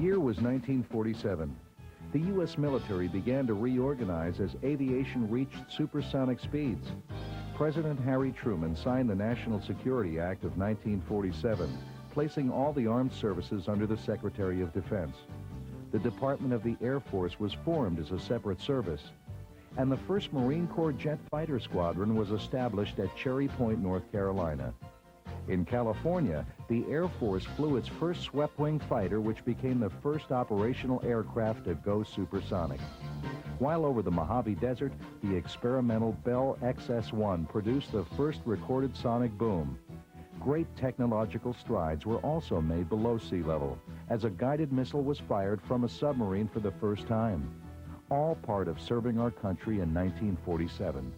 year was 1947. The U.S. military began to reorganize as aviation reached supersonic speeds. President Harry Truman signed the National Security Act of 1947, placing all the armed services under the Secretary of Defense. The Department of the Air Force was formed as a separate service, and the 1st Marine Corps Jet Fighter Squadron was established at Cherry Point, North Carolina. In California, the Air Force flew its first swept-wing fighter, which became the first operational aircraft to go supersonic. While over the Mojave Desert, the experimental Bell XS-1 produced the first recorded sonic boom. Great technological strides were also made below sea level, as a guided missile was fired from a submarine for the first time. All part of serving our country in 1947.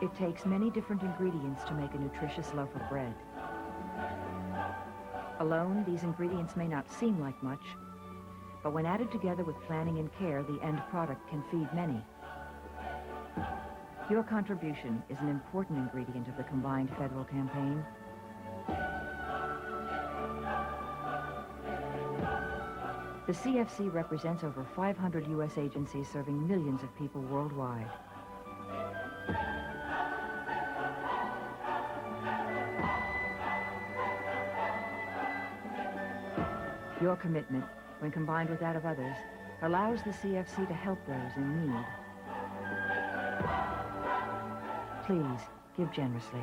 It takes many different ingredients to make a nutritious loaf of bread. Alone, these ingredients may not seem like much, but when added together with planning and care, the end product can feed many. Your contribution is an important ingredient of the combined federal campaign. The CFC represents over 500 U.S. agencies serving millions of people worldwide. Your commitment, when combined with that of others, allows the CFC to help those in need. Please, give generously.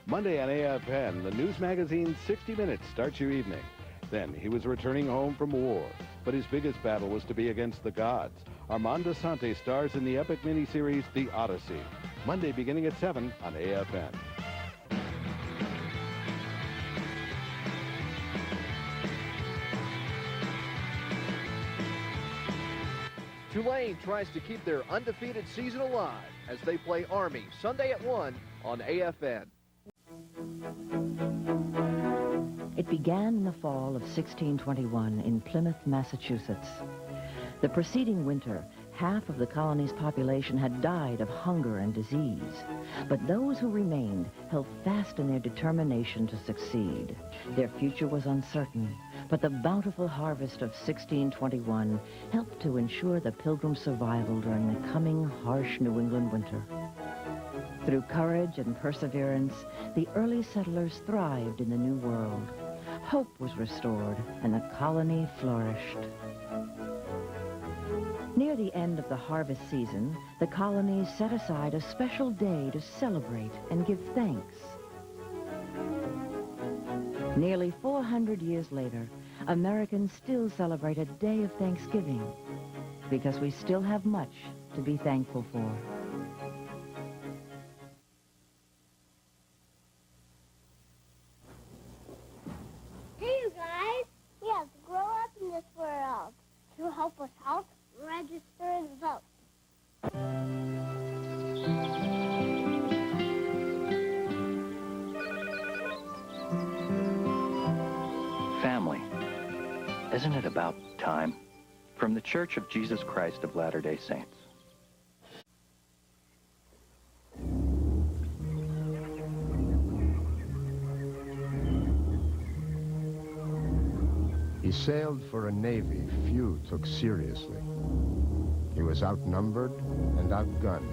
Monday on AFN, the news magazine 60 Minutes starts your evening. Then he was returning home from war, but his biggest battle was to be against the gods. Armand Assante stars in the epic miniseries The Odyssey. Monday beginning at 7 on AFN. Tulane tries to keep their undefeated season alive as they play Army Sunday at 1 on AFN. It began in the fall of 1621 in Plymouth, Massachusetts. The preceding winter, half of the colony's population had died of hunger and disease. But those who remained held fast in their determination to succeed. Their future was uncertain, but the bountiful harvest of 1621 helped to ensure the Pilgrims' survival during the coming harsh New England winter. Through courage and perseverance, the early settlers thrived in the New World. Hope was restored, and the colony flourished. Near the end of the harvest season, the colonies set aside a special day to celebrate and give thanks. Nearly 400 years later, Americans still celebrate a day of Thanksgiving because we still have much to be thankful for. Hey, you guys! We have to grow up in this world to help us out, register, and vote. Family. Isn't it about time? From the Church of Jesus Christ of Latter-day Saints. He sailed for a navy few took seriously. He was outnumbered and outgunned.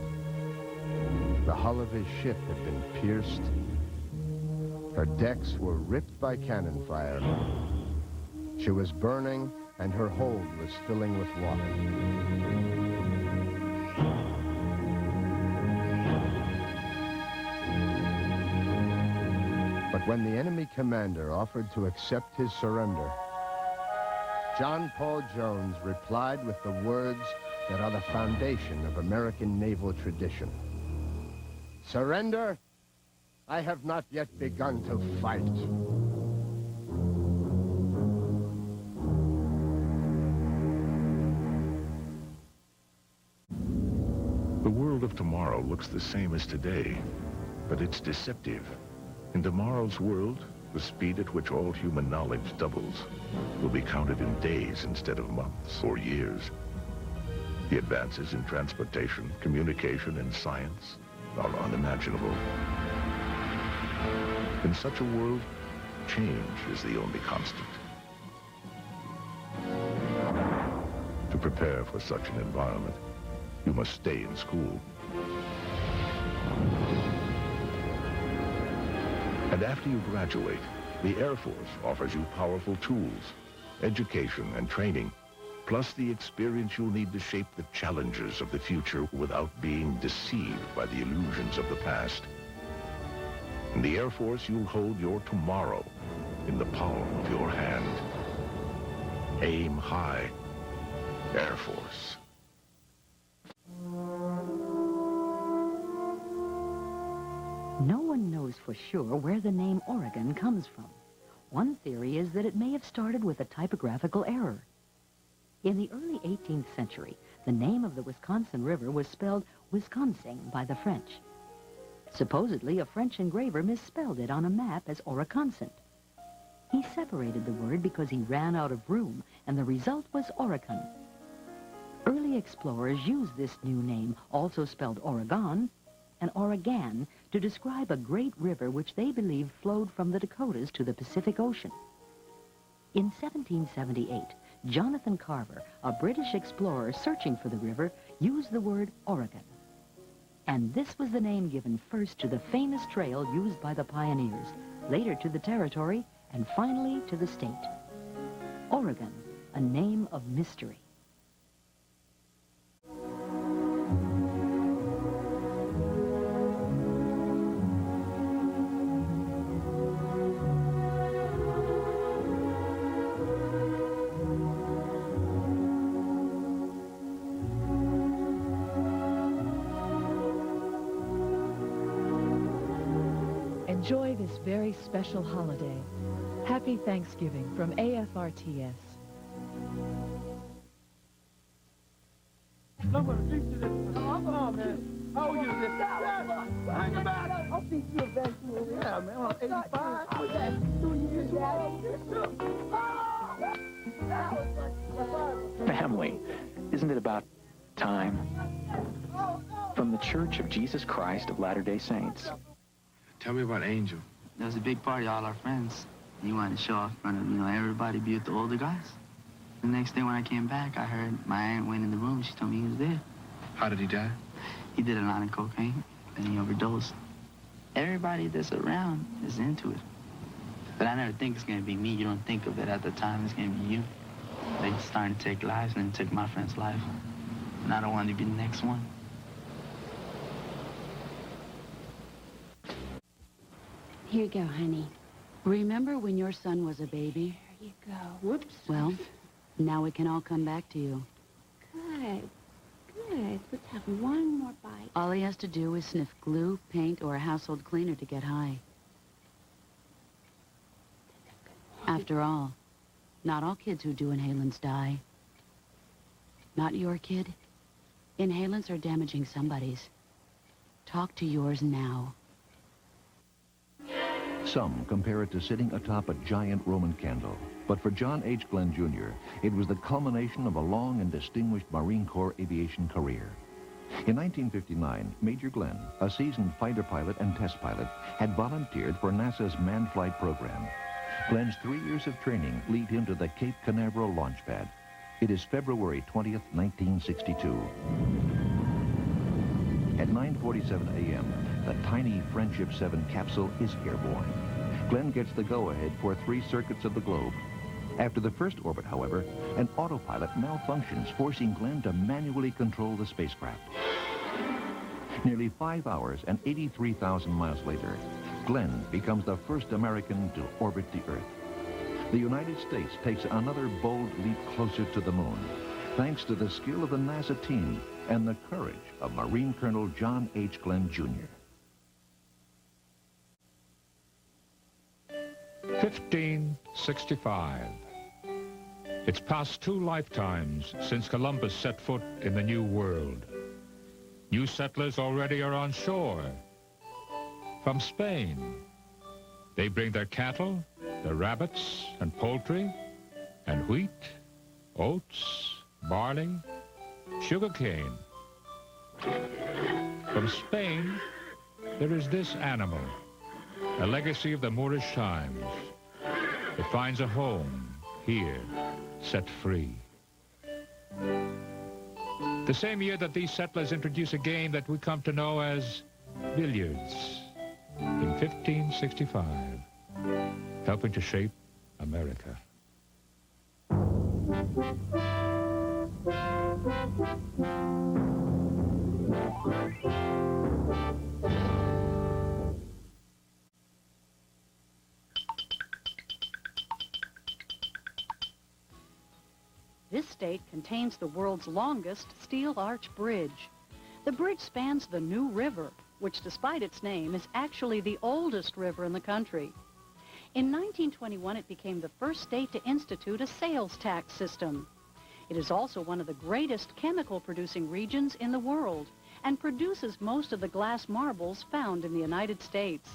The hull of his ship had been pierced. Her decks were ripped by cannon fire. She was burning, and her hold was filling with water. But when the enemy commander offered to accept his surrender, John Paul Jones replied with the words that are the foundation of American naval tradition. Surrender? I have not yet begun to fight. The world of tomorrow looks the same as today, but it's deceptive. In tomorrow's world, the speed at which all human knowledge doubles will be counted in days instead of months or years. The advances in transportation, communication, and science are unimaginable. In such a world, change is the only constant. To prepare for such an environment, you must stay in school. And after you graduate, the Air Force offers you powerful tools, education and training, plus the experience you'll need to shape the challenges of the future without being deceived by the illusions of the past. In the Air Force, you'll hold your tomorrow in the palm of your hand. Aim high. Air Force. No one knows for sure where the name Oregon comes from. One theory is that it may have started with a typographical error. In the early 18th century, the name of the Wisconsin River was spelled Wisconsin by the French. Supposedly, a French engraver misspelled it on a map as Oriconsant. He separated the word because he ran out of room, and the result was Oregon. Early explorers used this new name, also spelled Oregon, and Oregon, to describe a great river which they believed flowed from the Dakotas to the Pacific Ocean. In 1778, Jonathan Carver, a British explorer searching for the river, used the word Oregon. And this was the name given first to the famous trail used by the pioneers, later to the territory, and finally to the state. Oregon, a name of mystery. Enjoy this very special holiday. Happy Thanksgiving from AFRTS. Come on, man. How old are you this? Hang about it. I'll teach you eventually. Yeah, man. I'm 85. I was at 2 years old. Family, isn't it about time? From the Church of Jesus Christ of Latter-day Saints. Tell me about Angel. There was a big party, all our friends. He wanted to show off in front of, everybody, be with the older guys. The next day when I came back, I heard my aunt went in the room. She told me he was dead. How did he die? He did a lot of cocaine, and he overdosed. Everybody that's around is into it. But I never think it's going to be me. You don't think of it at the time. It's going to be you. They started to take lives, and then took my friend's life. And I don't want to be the next one. Here you go, honey. Remember when your son was a baby? There you go. Whoops. Well, now it can all come back to you. Good. Good. Let's have one more bite. All he has to do is sniff glue, paint, or a household cleaner to get high. After all, not all kids who do inhalants die. Not your kid. Inhalants are damaging somebody's. Talk to yours now. Some compare it to sitting atop a giant Roman candle. But for John H. Glenn, Jr., it was the culmination of a long and distinguished Marine Corps aviation career. In 1959, Major Glenn, a seasoned fighter pilot and test pilot, had volunteered for NASA's manned flight program. Glenn's 3 years of training lead him to the Cape Canaveral launch pad. It is February 20th, 1962. At 9:47 a.m., the tiny Friendship 7 capsule is airborne. Glenn gets the go-ahead for 3 circuits of the globe. After the first orbit, however, an autopilot malfunctions, forcing Glenn to manually control the spacecraft. Nearly 5 hours and 83,000 miles later, Glenn becomes the first American to orbit the Earth. The United States takes another bold leap closer to the moon, thanks to the skill of the NASA team and the courage of Marine Colonel John H. Glenn, Jr. 1565. It's past 2 lifetimes since Columbus set foot in the New World. New settlers already are on shore. From Spain, They bring their cattle, their rabbits and poultry, and wheat, oats, barley, sugarcane. From Spain, there is this animal, a legacy of the Moorish times. It finds a home here, set free. The same year that these settlers introduce a game that we come to know as billiards, in 1565, helping to shape America. This state contains the world's longest steel arch bridge. The bridge spans the New River, which despite its name is actually the oldest river in the country. In 1921, it became the first state to institute a sales tax system. It is also one of the greatest chemical-producing regions in the world and produces most of the glass marbles found in the United States.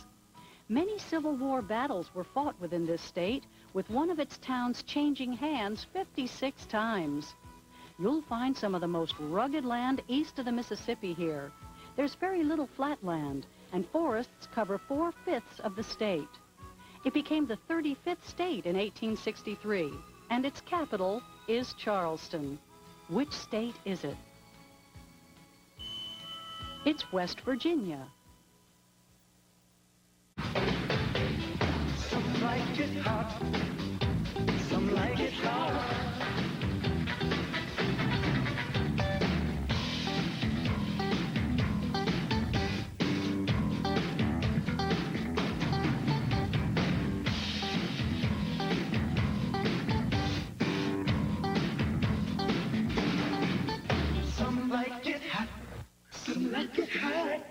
Many Civil War battles were fought within this state, with one of its towns changing hands 56 times. You'll find some of the most rugged land east of the Mississippi here. There's very little flat land, and forests cover 4/5 of the state. It became the 35th state in 1863, and its capital is Charleston. Which state is it? It's West Virginia. Some like it hot, some like it hard. Some like it hot, some like it hard.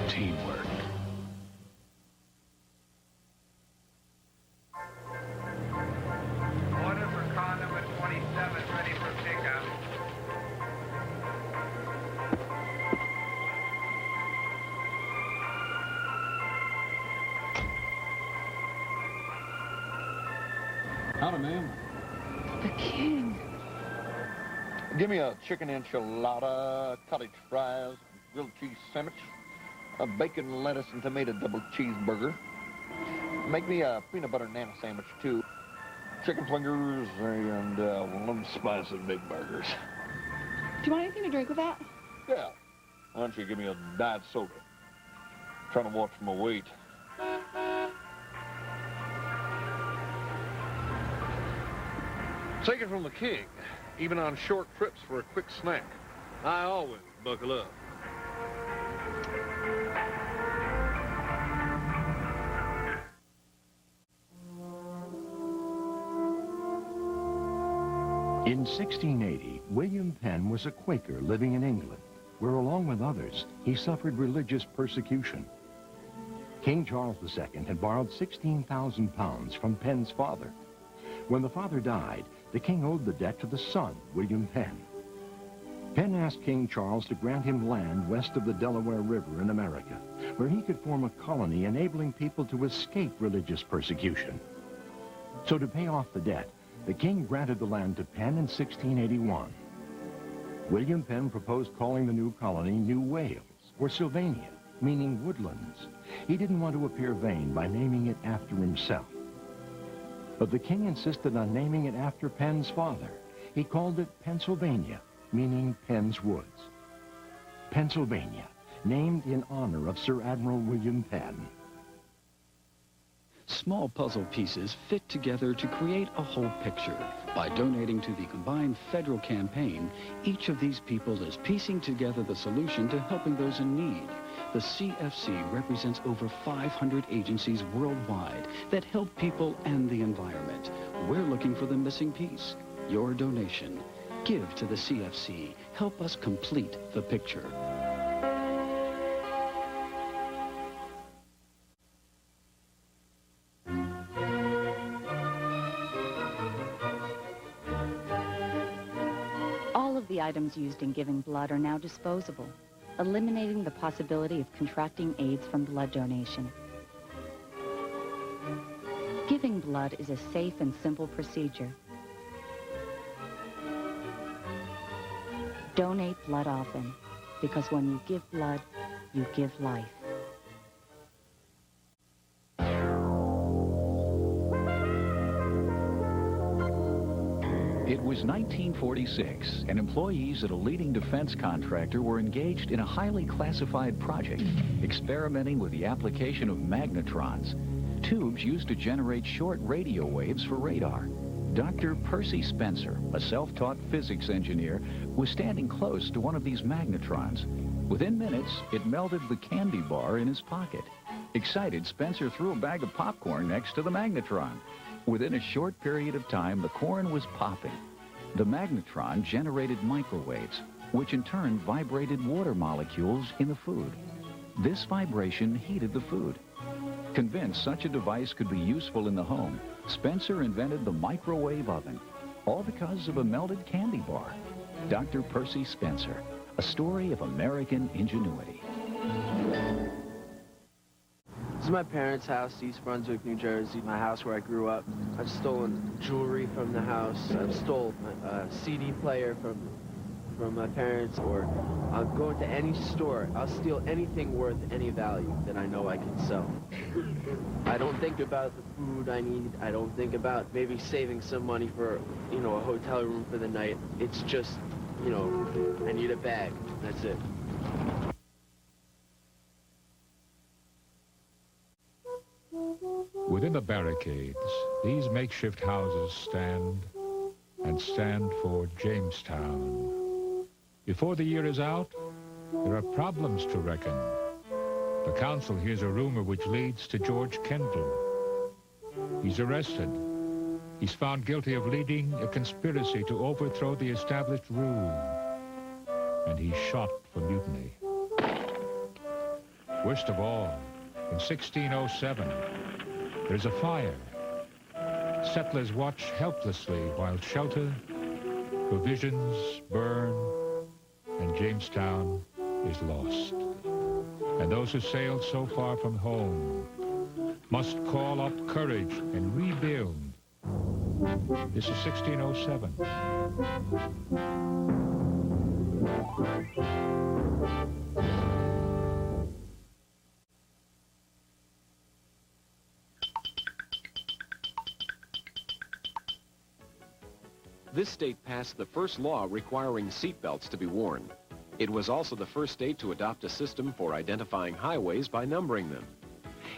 Teamwork. Order for car number 27, ready for pickup. Howdy, ma'am. The king. Give me a chicken enchilada, cottage fries, grilled cheese sandwich, a bacon, lettuce, and tomato double cheeseburger. Make me a peanut butter nana sandwich, too. Chicken fingers and one of them spicy big burgers. Do you want anything to drink with that? Yeah. Why don't you give me a diet soda? Trying to watch my weight. Take it from the king, even on short trips for a quick snack. I always buckle up. In 1680, William Penn was a Quaker living in England, where along with others, he suffered religious persecution. King Charles II had borrowed 16,000 pounds from Penn's father. When the father died, the king owed the debt to the son, William Penn. Penn asked King Charles to grant him land west of the Delaware River in America, where he could form a colony enabling people to escape religious persecution. So to pay off the debt, the king granted the land to Penn in 1681. William Penn proposed calling the new colony New Wales, or Sylvania, meaning woodlands. He didn't want to appear vain by naming it after himself. But the king insisted on naming it after Penn's father. He called it Pennsylvania, meaning Penn's Woods. Pennsylvania, named in honor of Sir Admiral William Penn. Small puzzle pieces fit together to create a whole picture. By donating to the combined federal campaign, each of these people is piecing together the solution to helping those in need. The CFC represents over 500 agencies worldwide that help people and the environment. We're looking for the missing piece, your donation. Give to the CFC. Help us complete the picture. All of the items used in giving blood are now disposable, eliminating the possibility of contracting AIDS from blood donation. Giving blood is a safe and simple procedure. Donate blood often, because when you give blood, you give life. It was 1946, and employees at a leading defense contractor were engaged in a highly classified project, experimenting with the application of magnetrons, tubes used to generate short radio waves for radar. Dr. Percy Spencer, a self-taught physics engineer, was standing close to one of these magnetrons. Within minutes, it melted the candy bar in his pocket. Excited, Spencer threw a bag of popcorn next to the magnetron. Within a short period of time, the corn was popping. The magnetron generated microwaves, which in turn vibrated water molecules in the food. This vibration heated the food. Convinced such a device could be useful in the home, Spencer invented the microwave oven, all because of a melted candy bar. Dr. Percy Spencer, a story of American ingenuity. This is my parents' house, East Brunswick, New Jersey, my house where I grew up. I've stolen jewelry from the house. I've stolen a CD player from my parents, or I'll go into any store. I'll steal anything worth any value that I know I can sell. I don't think about the food I need. I don't think about maybe saving some money for, a hotel room for the night. It's just, I need a bag. That's it. Within the barricades, these makeshift houses stand for Jamestown. Before the year is out, there are problems to reckon. The council hears a rumor which leads to George Kendall. He's arrested. He's found guilty of leading a conspiracy to overthrow the established rule. And he's shot for mutiny. Worst of all, in 1607, there's a fire. Settlers watch helplessly while shelter, provisions burn, and Jamestown is lost. And those who sailed so far from home must call up courage and rebuild. This is 1607. This state passed the first law requiring seatbelts to be worn. It was also the first state to adopt a system for identifying highways by numbering them.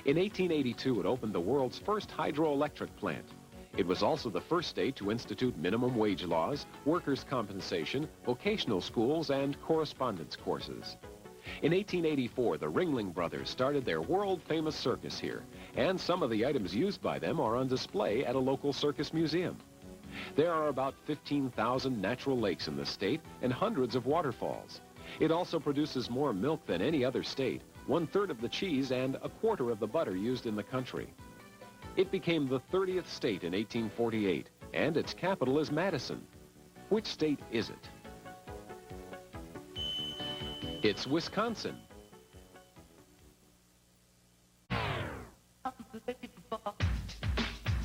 In 1882, it opened the world's first hydroelectric plant. It was also the first state to institute minimum wage laws, workers' compensation, vocational schools, and correspondence courses. In 1884, the Ringling Brothers started their world-famous circus here, and some of the items used by them are on display at a local circus museum. There are about 15,000 natural lakes in the state and hundreds of waterfalls. It also produces more milk than any other state, 1/3 of the cheese and 1/4 of the butter used in the country. It became the 30th state in 1848, and its capital is Madison. Which state is it? It's Wisconsin.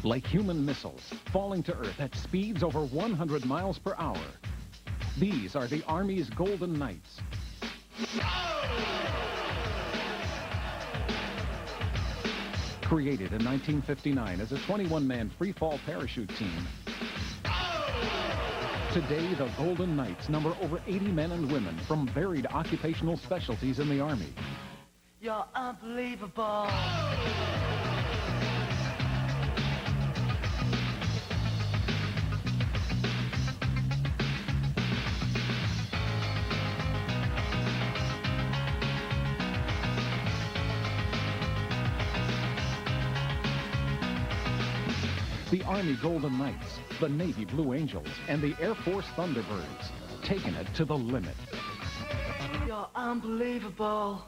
Like human missiles, falling to Earth at speeds over 100 miles per hour. These are the Army's Golden Knights. Created in 1959 as a 21-man free-fall parachute team, today the Golden Knights number over 80 men and women from varied occupational specialties in the Army. You're unbelievable. The Army Golden Knights, the Navy Blue Angels, and the Air Force Thunderbirds, taking it to the limit. You're unbelievable.